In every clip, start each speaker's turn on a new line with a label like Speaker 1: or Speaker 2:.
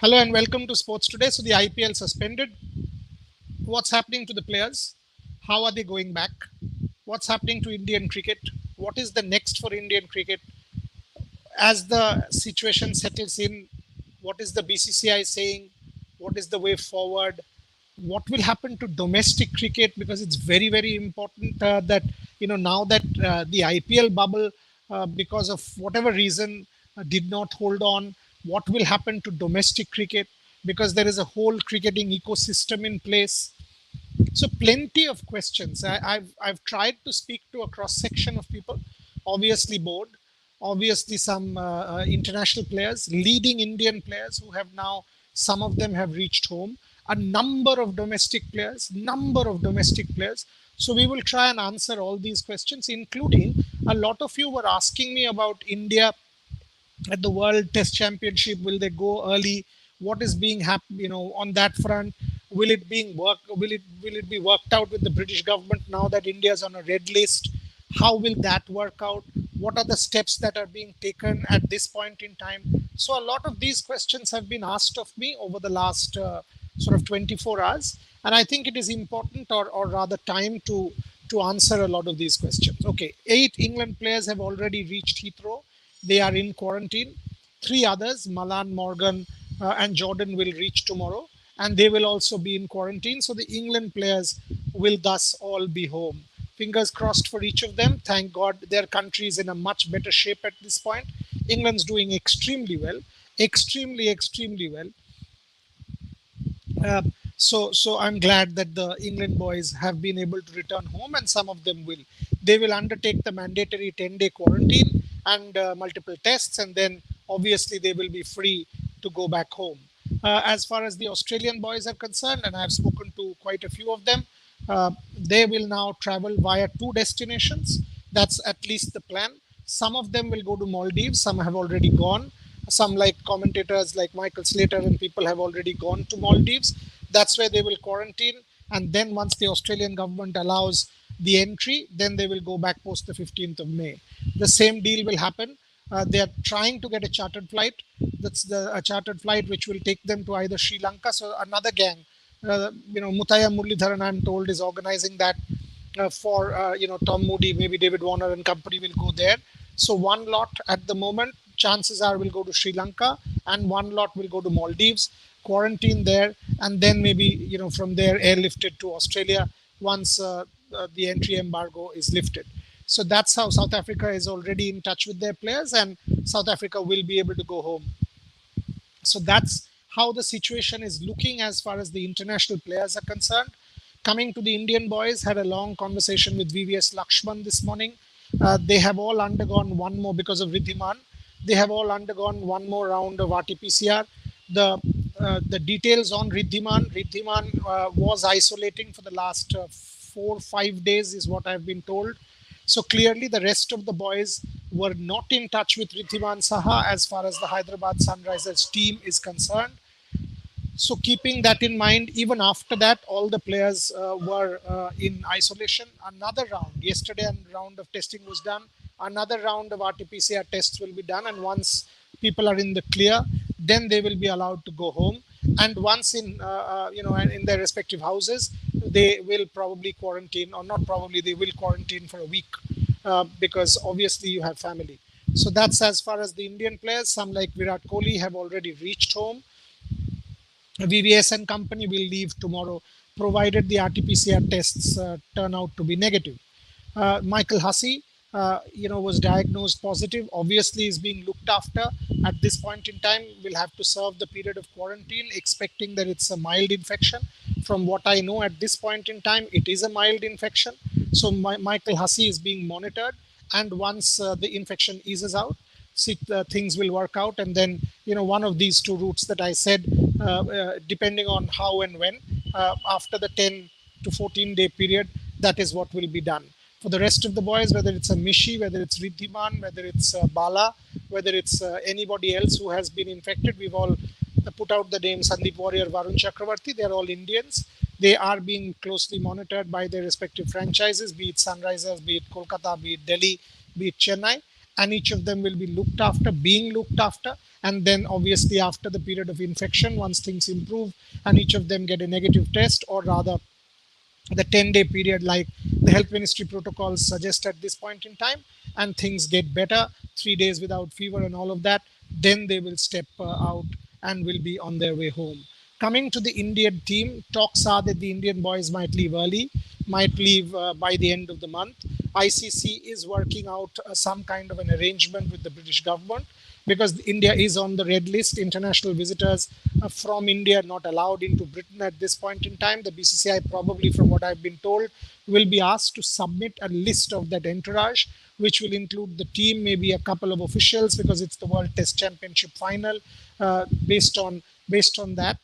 Speaker 1: Hello and welcome to Sports Today. So the IPL suspended. What's happening to the players? How are they going back? What's happening to Indian cricket? What is the next for Indian cricket? As the situation settles in, what is the BCCI saying? What is the way forward? What will happen to domestic cricket? Because it's very, very important that, now that the IPL bubble, because of whatever reason, did not hold on, what will happen to domestic cricket? Because there is a whole cricketing ecosystem in place. So plenty of questions. I've tried to speak to a cross section of people. Obviously, board. Obviously, some international players, leading Indian players who have now. Some of them have reached home. A number of domestic players. Number of domestic players. So we will try and answer all these questions, including a lot of you were asking me about India at the World Test Championship. Will they go early? What is being on that front? Will it be worked out with the British government now that India is on a red list? How will that work out? What are the steps that are being taken at this point in time? So a lot of these questions have been asked of me over the last sort of 24 hours, and I think it is important, or rather time, to answer a lot of these questions. Okay, 8 England players have already reached Heathrow. They are in quarantine. 3 others, Malan, Morgan, and Jordan, will reach tomorrow, and they will also be in quarantine. So the England players will thus all be home. Fingers crossed for each of them. Thank God their country is in a much better shape at this point. England's doing extremely well, extremely, extremely well. So I'm glad that the England boys have been able to return home, and some of them will. They will undertake the mandatory 10-day quarantine and multiple tests, and then obviously they will be free to go back home. As far as the Australian boys are concerned, and I've spoken to quite a few of them, they will now travel via 2 destinations. That's at least the plan. Some of them will go to Maldives. Some have already gone. Some, like commentators like Michael Slater and people, have already gone to Maldives. That's where they will quarantine. And then once the Australian government allows the entry, then they will go back post the 15th of May. The same deal will happen. They are trying to get a chartered flight. That's a chartered flight which will take them to either Sri Lanka. So another gang, Mutaya Muralidharan, I'm told, is organizing that for Tom Moody, maybe David Warner and company will go there. So one lot at the moment, chances are, will go to Sri Lanka, and one lot will go to Maldives, quarantine there, and then maybe from there airlifted to Australia once the entry embargo is lifted. So that's how South Africa is already in touch with their players, and South Africa will be able to go home. So that's how the situation is looking as far as the international players are concerned. Coming to the Indian boys, had a long conversation with VVS Lakshman this morning. They have all undergone one more, because of Riddhiman. They have all undergone one more round of RT-PCR. The details on Riddhiman. Riddhiman was isolating for the last 4 or 5 days, is what I've been told. So clearly, the rest of the boys were not in touch with Riddhiman Saha as far as the Hyderabad Sunrisers team is concerned. So keeping that in mind, even after that, all the players were in isolation. Another round, yesterday, a round of testing was done. Another round of RT-PCR tests will be done. And once people are in the clear, then they will be allowed to go home. And once in their respective houses, they will probably quarantine, or not probably, they will quarantine for a week because obviously you have family. So that's as far as the Indian players. Some like Virat Kohli have already reached home. VVS and company will leave tomorrow, provided the RT-PCR tests turn out to be negative. Michael Hussey, was diagnosed positive. Obviously, is being looked after at this point in time. Will have to serve the period of quarantine, expecting that it's a mild infection. From what I know at this point in time, it is a mild infection. So Michael Hussey is being monitored, and once the infection eases out, things will work out, and then one of these two routes that I said, depending on how and when, after the 10 to 14-day period, that is what will be done. For the rest of the boys, whether it's a Mishi, whether it's Riddhiman, whether it's Bala, whether it's anybody else who has been infected, we've all put out the name Sandeep Warrior, Varun Chakravarti. They're all Indians. They are being closely monitored by their respective franchises, be it Sunrisers, be it Kolkata, be it Delhi, be it Chennai, and each of them will be being looked after. And then obviously after the period of infection, once things improve and each of them get a negative test, or rather the 10-day period like the health ministry protocols suggest at this point in time, and things get better, 3 days without fever and all of that, then they will step out and will be on their way home. Coming to the Indian team, talks are that the Indian boys might leave early, might leave by the end of the month. ICC is working out some kind of an arrangement with the British government, because India is on the red list. International visitors from India not allowed into Britain at this point in time. The BCCI, probably from what I've been told, will be asked to submit a list of that entourage, which will include the team, maybe a couple of officials, because it's the World Test Championship final. Based on that,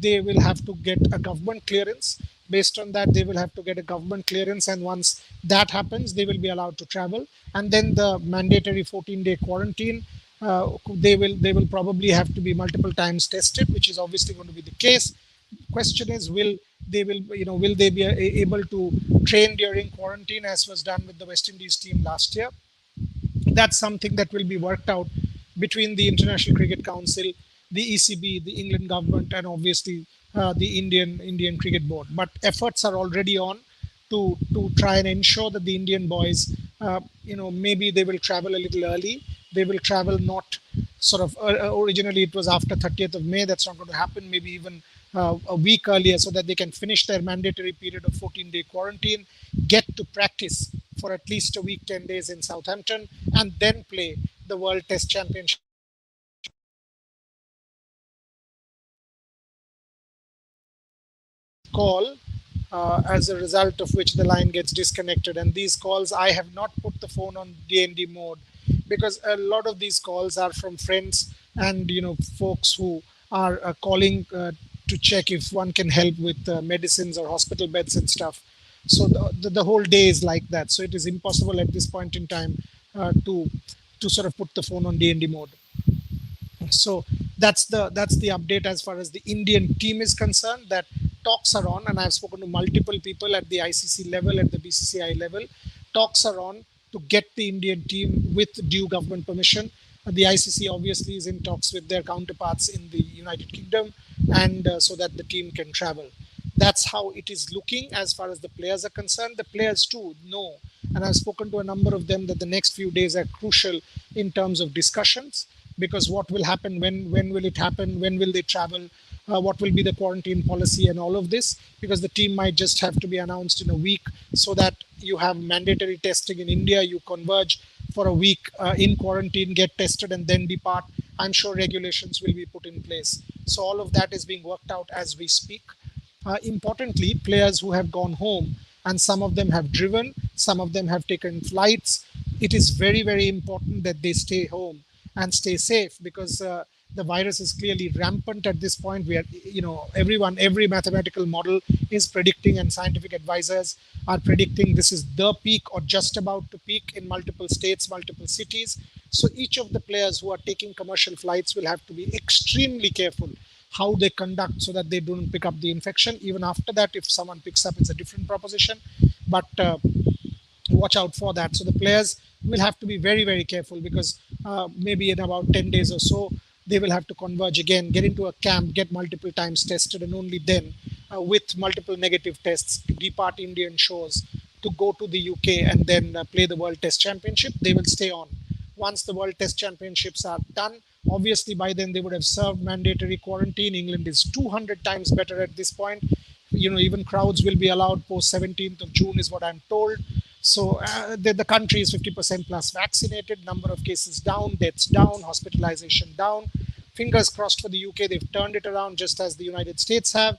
Speaker 1: they will have to get a government clearance. Based on that, they will have to get a government clearance, and once that happens, they will be allowed to travel. And then the mandatory 14-day quarantine. They will probably have to be multiple times tested, which is obviously going to be the case. Question is, will they be able to train during quarantine as was done with the West Indies team last year? That's something that will be worked out between the International Cricket Council, the ECB, the England government, and obviously the Indian Cricket Board. But efforts are already on to try and ensure that the Indian boys, maybe they will travel a little early. They will travel not sort of originally it was after 30th of May. That's not going to happen. Maybe even a week earlier, so that they can finish their mandatory period of 14-day quarantine, get to practice for at least a week, 10 days in Southampton, and then play the World Test Championship call, as a result of which the line gets disconnected. And these calls, I have not put the phone on DND mode, because a lot of these calls are from friends and folks who are calling to check if one can help with medicines or hospital beds and stuff. So the whole day is like that. So it is impossible at this point in time to sort of put the phone on DND mode. So that's the update as far as the Indian team is concerned. That talks are on, and I've spoken to multiple people at the ICC level, at the BCCI level. Talks are on to get the Indian team with due government permission. The ICC obviously is in talks with their counterparts in the United Kingdom, and so that the team can travel. That's how it is looking as far as the players are concerned. The players too know, and I've spoken to a number of them, that the next few days are crucial in terms of discussions, because what will happen, when will it happen, when will they travel, what will be the quarantine policy and all of this, because the team might just have to be announced in a week, so that you have mandatory testing in India, you converge for a week in quarantine, get tested, and then depart. I'm sure regulations will be put in place. So all of that is being worked out as we speak. Importantly, players who have gone home, and some of them have driven, some of them have taken flights, it is very, very important that they stay home and stay safe, because the virus is clearly rampant at this point. We are, every mathematical model is predicting, and scientific advisors are predicting this is the peak or just about to peak in multiple states, multiple cities. So each of the players who are taking commercial flights will have to be extremely careful how they conduct, so that they don't pick up the infection. Even after that, if someone picks up, it's a different proposition, but watch out for that. So the players will have to be very, very careful, because maybe in about 10 days or so, they will have to converge again, get into a camp, get multiple times tested, and only then, with multiple negative tests, depart Indian shores to go to the UK and then play the World Test Championship. They will stay on. Once the World Test Championships are done, obviously by then they would have served mandatory quarantine. England is 200 times better at this point. Even crowds will be allowed post 17th of June, is what I'm told. So the country is 50% plus vaccinated, number of cases down, deaths down, hospitalization down. Fingers crossed for the UK, they've turned it around just as the United States have.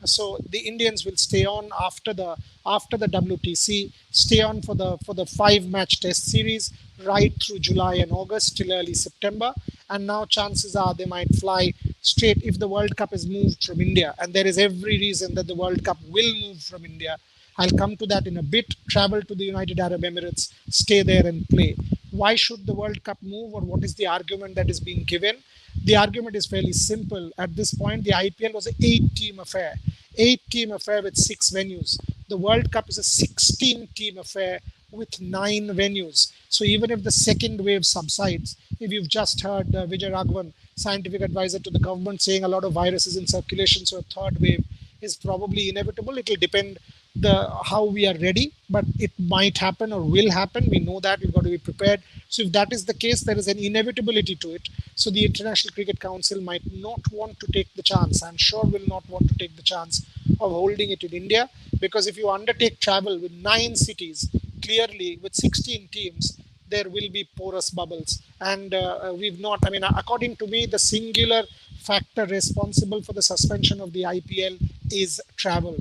Speaker 1: So the Indians will stay on after the WTC, stay on for the 5-match test series right through July and August till early September. And now chances are they might fly straight if the World Cup is moved from India. And there is every reason that the World Cup will move from India. I'll come to that in a bit. Travel to the United Arab Emirates, stay there and play. Why should the World Cup move, or what is the argument that is being given? The argument is fairly simple. At this point, the IPL was an 8-team affair. 8-team affair with 6 venues. The World Cup is a 16-team affair with 9 venues. So even if the second wave subsides, if you've just heard Vijay Raghavan, scientific advisor to the government, saying a lot of viruses in circulation, so a third wave is probably inevitable. It will depend the how we are ready, but it might happen or will happen. We know that we've got to be prepared. So if that is the case, there is an inevitability to it. So the International Cricket Council might not want to take the chance. I'm sure will not want to take the chance of holding it in India, because if you undertake travel with 9 cities, clearly with 16 teams, there will be porous bubbles. And we've not, I mean, according to me, the singular factor responsible for the suspension of the IPL is travel.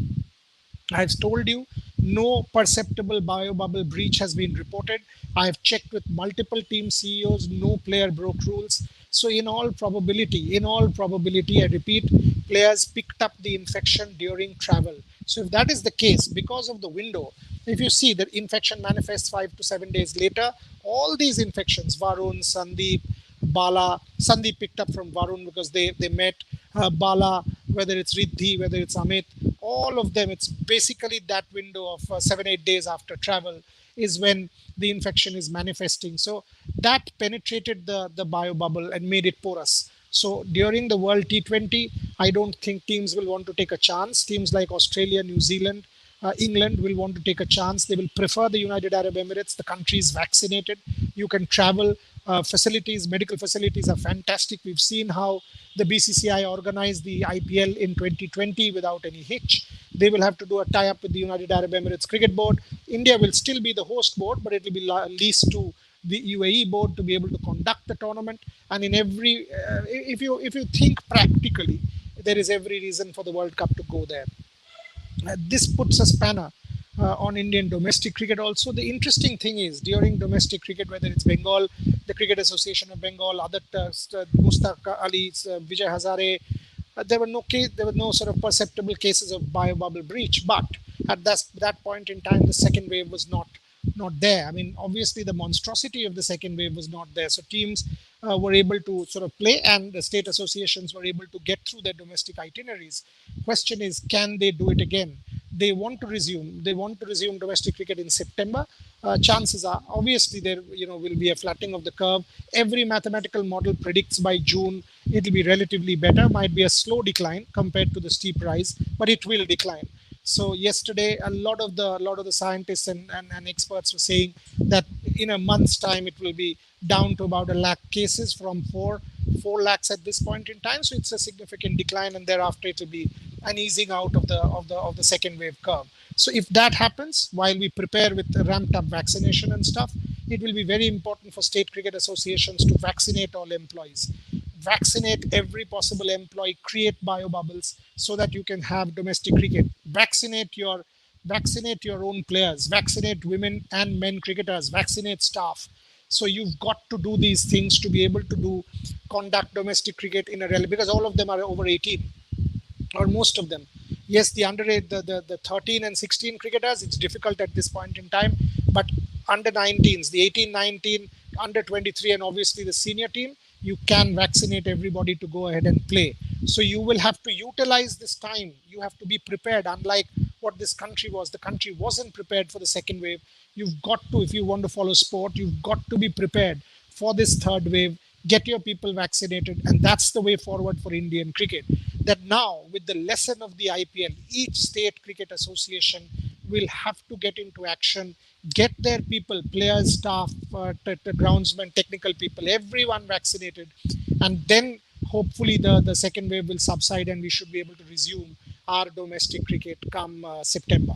Speaker 1: I've told you no perceptible biobubble breach has been reported. I've checked with multiple team CEOs, no player broke rules. So in all probability, I repeat, players picked up the infection during travel. So if that is the case, because of the window, if you see that infection manifests 5 to 7 days later, all these infections, Varun, Sandeep, Bala. Sandeep picked up from Varun because they met. Bala, whether it's Riddhi, whether it's Amit, all of them, it's basically that window of 7, 8 days after travel is when the infection is manifesting. So that penetrated the bio bubble and made it porous. So during the World T20, I don't think teams will want to take a chance. Teams like Australia, New Zealand, England will want to take a chance. They will prefer the United Arab Emirates. The country is vaccinated. You can travel. Facilities, medical facilities are fantastic. We've seen how the BCCI organized the IPL in 2020 without any hitch. They will have to do a tie-up with the United Arab Emirates Cricket Board. India will still be the host board, but it will be leased to the UAE board to be able to conduct the tournament. And in every, if you think practically, there is every reason for the World Cup to go there. This puts a spanner on Indian domestic cricket also. The interesting thing is during domestic cricket, whether it's Bengal, the Cricket Association of Bengal, other Mustaq Ali, Vijay Hazare, there were no sort of perceptible cases of bio bubble breach. But at that point in time, the second wave was not there. I mean, obviously, the monstrosity of the second wave was not there. So teams were able to sort of play, and the state associations were able to get through their domestic itineraries. Question is, can they do it again? They want to resume. They want to resume domestic cricket in September. Chances are, obviously, there will be a flattening of the curve. Every mathematical model predicts by June it will be relatively better. Might be a slow decline compared to the steep rise, but it will decline. So yesterday, a lot of the scientists and experts were saying that in a month's time it will be down to about 1 lakh cases from four lakhs at this point in time. So it's a significant decline, and thereafter it will be an easing out of the second wave curve. So if that happens, while we prepare with the ramped up vaccination and stuff, it will be very important for state cricket associations to vaccinate all employees, vaccinate every possible employee, create bio bubbles so that you can have domestic cricket. Vaccinate your own players, vaccinate women and men cricketers, vaccinate staff. So you've got to do these things to be able to do conduct domestic cricket in a rally, because all of them are over 18, or most of them. Yes, the underage, the 13 and 16 cricketers, it's difficult at this point in time, but under 19s, the 18, 19, under 23, and obviously the senior team, you can vaccinate everybody to go ahead and play. So you will have to utilize this time. You have to be prepared. Unlike what this country was, the country wasn't prepared for the second wave. You've got to, if you want to follow sport, you've got to be prepared for this third wave. Get your people vaccinated, and that's the way forward for Indian cricket. That now, with the lesson of the IPL, each state cricket association will have to get into action, get their people, players, staff, groundsmen, technical people, everyone vaccinated, and then hopefully the second wave will subside and we should be able to resume our domestic cricket come September.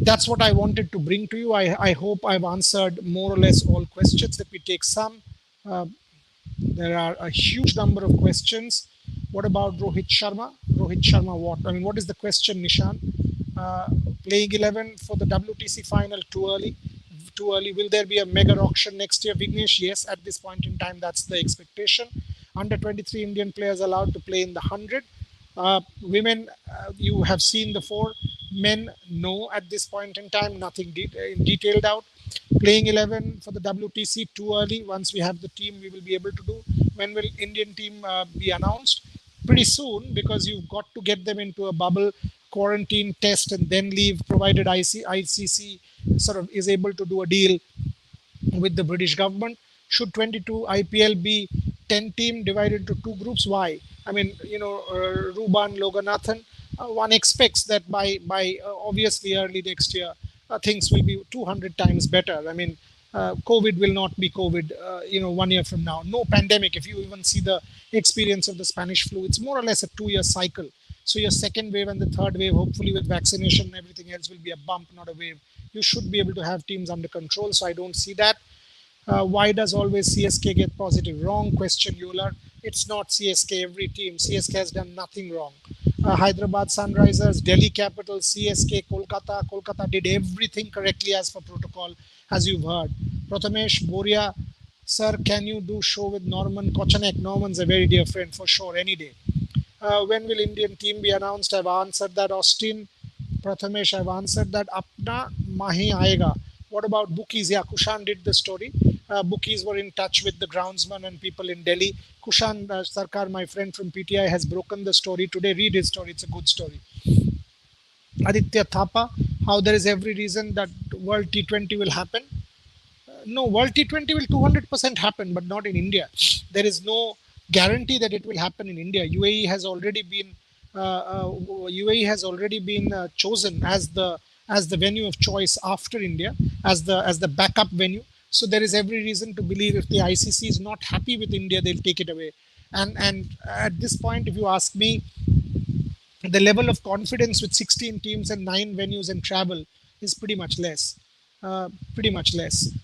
Speaker 1: That's what I wanted to bring to you. I hope I've answered more or less all questions. Let me take some. Uh, there are a huge number of questions. What about Rohit Sharma? Rohit Sharma, what? I mean, what is the question, Nishan? Uh, Playing 11 for the WTC final too early? Too early. Will there be a mega auction next year, Vignesh? Yes, at this point in time, that's the expectation. Under 23 Indian players allowed to play in the 100. Women, you have seen the four. Men, no, at this point in time, nothing detailed out. Playing 11 for the WTC too early. Once we have the team, we will be able to do. When will Indian team be announced? Pretty soon, because you've got to get them into a bubble, quarantine, test, and then leave, provided ICC sort of is able to do a deal with the British government. Should 22 IPL be 10 team divided into two groups? Why? I mean, Ruban Loganathan, one expects that by obviously early next year, things will be 200 times better. I mean, COVID will not be COVID, 1 year from now. No pandemic. If you even see the experience of the Spanish flu, it's more or less a 2 year cycle. So your second wave and the third wave, hopefully with vaccination and everything else, will be a bump, not a wave. You should be able to have teams under control. So I don't see that. Why does always CSK get positive? Wrong question, Euler. It's not CSK every team. CSK has done nothing wrong. Hyderabad Sunrisers, Delhi Capitals, CSK, Kolkata. Kolkata did everything correctly as per protocol, as you've heard. Prathamesh, Boria, sir, can you do show with Norman Kochanek? Norman's a very dear friend for sure, any day. When will Indian team be announced? I've answered that. Austin, Prathamesh, I've answered that. Apna mahi aega. What about bookies? Yeah, Kushan did the story. Bookies were in touch with the groundsman and people in Delhi. Kushan Sarkar, my friend from PTI, has broken the story today. Read his story. It's a good story. Aditya Thapa, how there is every reason that World T20 will happen. No, World T20 will 200% happen, but not in India. There is no guarantee that it will happen in India. UAE has already been chosen as the venue of choice after India, as the backup venue. So there is every reason to believe if the ICC is not happy with India, they'll take it away. And at this point, if you ask me, the level of confidence with 16 teams and 9 venues and travel is pretty much less.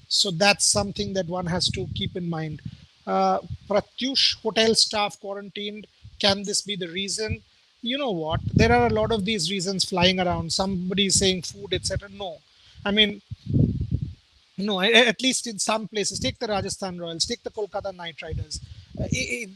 Speaker 1: So that's something that one has to keep in mind. Pratyush, hotel staff quarantined, can this be the reason? You know what, there are a lot of these reasons flying around. Somebody is saying food, etc. No, I mean, no, at least in some places, take the Rajasthan Royals, take the Kolkata Knight Riders.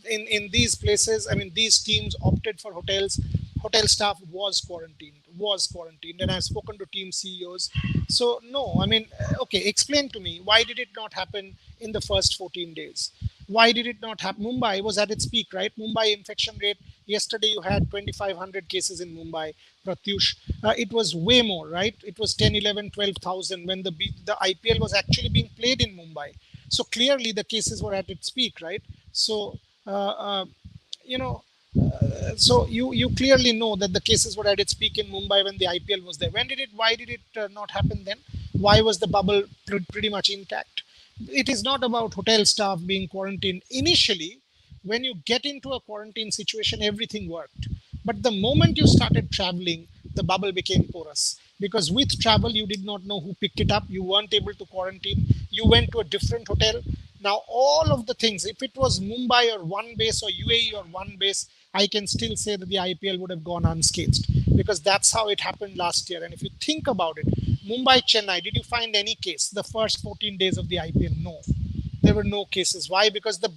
Speaker 1: In these places, I mean, these teams opted for hotels. Hotel staff was quarantined, and I've spoken to team CEOs. So no, I mean, okay, explain to me, why did it not happen in the first 14 days? Why did it not happen? Mumbai was at its peak, right? Mumbai infection rate, yesterday you had 2,500 cases in Mumbai, Pratyush. It was way more, right? It was 10, 11, 12,000 when the IPL was actually being played in Mumbai. So clearly the cases were at its peak, right? So, uh, uh, you know, so you clearly know that the cases were at its peak in Mumbai when the IPL was there. When did it? Why did it not happen then? Why was the bubble pretty much intact? It is not about hotel staff being quarantined. Initially, when you get into a quarantine situation, everything worked. But the moment you started traveling, the bubble became porous. Because with travel, you did not know who picked it up. You weren't able to quarantine. You went to a different hotel. Now, all of the things, if it was Mumbai or one base or UAE or one base, I can still say that the IPL would have gone unscathed because that's how it happened last year. And if you think about it, Mumbai, Chennai, did you find any case the first 14 days of the IPL? No, there were no cases. Why? Because the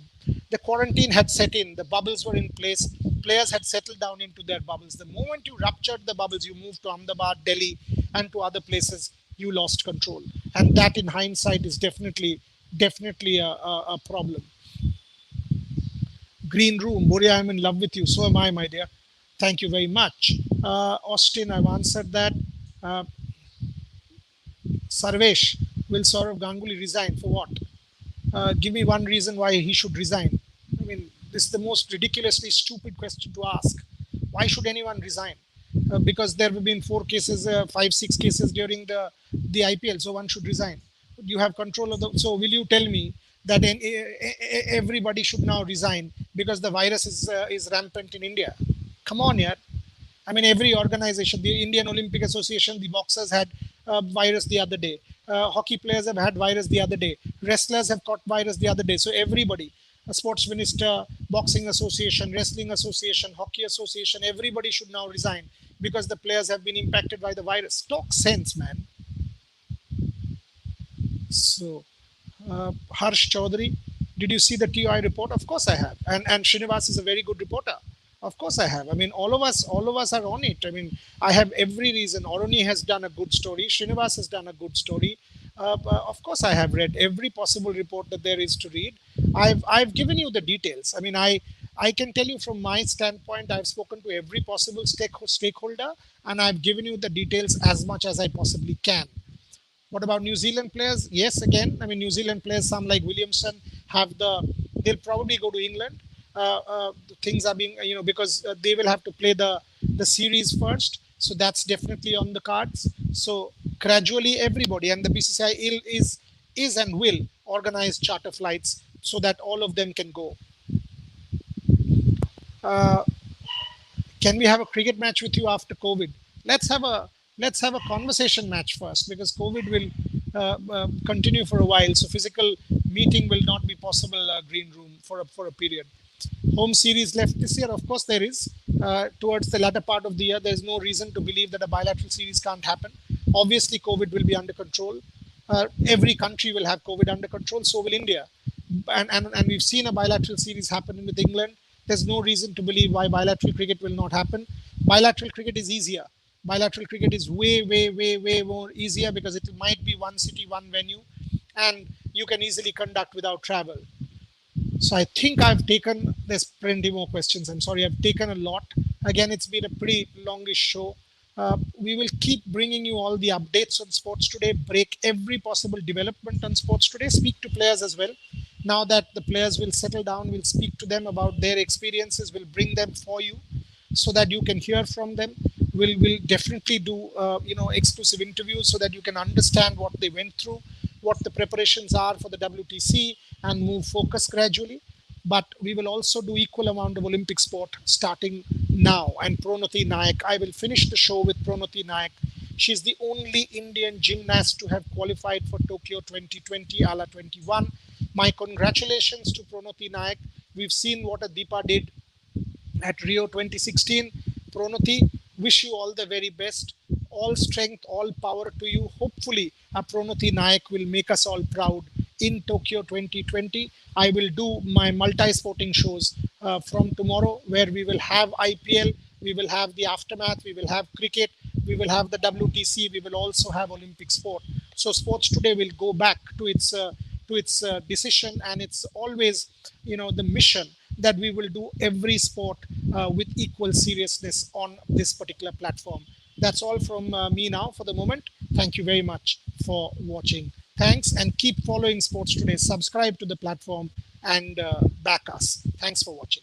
Speaker 1: quarantine had set in, the bubbles were in place, players had settled down into their bubbles. The moment you ruptured the bubbles, you moved to Ahmedabad, Delhi, and to other places, you lost control. And that, in hindsight, is definitely a problem. Green Room, Boria, I'm in love with you. So am I, my dear. Thank you very much. Austin, I've answered that. Uh, Sarvesh, will Saurav Ganguly resign for what? Give me one reason why he should resign. I mean, this is the most ridiculously stupid question to ask. Why should anyone resign? Because there have been 4 cases, 5, 6 cases during the IPL, so one should resign. You have control of the. So will you tell me that everybody should now resign because the virus is rampant in India? Come on, yeah. I mean, every organization, the Indian Olympic Association, the boxers had virus the other day. Hockey players have had virus the other day. Wrestlers have caught virus the other day. So everybody, a sports minister, boxing association, wrestling association, hockey association, everybody should now resign because the players have been impacted by the virus. Talk sense, man. So, Harsh Chaudhary, did you see the TI report? Of course I have. And Srinivas is a very good reporter. Of course I have. I mean, all of us are on it. I mean, I have every reason. Oroni has done a good story. Srinivas has done a good story. Of course, I have read every possible report that there is to read. I've given you the details. I mean, I can tell you from my standpoint, I've spoken to every possible stakeholder, and I've given you the details as much as I possibly can. What about New Zealand players? Yes, again, I mean, New Zealand players, some like Williamson, they'll probably go to England. Things are being, because they will have to play the series first. So that's definitely on the cards. So gradually, everybody and the BCCI is and will organize charter flights so that all of them can go. Uh, can we have a cricket match with you after COVID? Let's have a let's have a conversation match first, because COVID will continue for a while. So physical meeting will not be possible. Green room for a period. Home series left this year, of course there is. Towards the latter part of the year, there's no reason to believe that a bilateral series can't happen. Obviously, COVID will be under control. Every country will have COVID under control. So will India, and we've seen a bilateral series happen with England. There's no reason to believe why bilateral cricket will not happen. Bilateral cricket is easier. Bilateral cricket is way more easier because it might be one city, one venue, and you can easily conduct without travel. So I think I've taken, there's plenty more questions. I'm sorry, I've taken a lot. Again, it's been a pretty longish show. We will keep bringing you all the updates on Sports Today, break every possible development on Sports Today, speak to players as well. Now that the players will settle down, we'll speak to them about their experiences, we'll bring them for you so that you can hear from them. We'll definitely do exclusive interviews so that you can understand what they went through, what the preparations are for the WTC, and move focus gradually. But we will also do equal amount of Olympic sport starting now. And Pronati Nayak, I will finish the show with Pronati Nayak. She's the only Indian gymnast to have qualified for Tokyo 2020 ALA 21. My congratulations to Pronati Nayak. We've seen what Deepa did at Rio 2016. Pronati, wish you all the very best. All strength, all power to you. Hopefully, Pronati Nayak will make us all proud in Tokyo 2020. I will do my multi-sporting shows from tomorrow, where we will have IPL, we will have the aftermath, we will have cricket, we will have the WTC, we will also have Olympic sport. So Sports Today will go back to its decision, and it's always the mission that we will do every sport with equal seriousness on this particular platform. That's all from me now for the moment. Thank you very much for watching. Thanks, and keep following Sports Today. Subscribe to the platform and back us. Thanks for watching.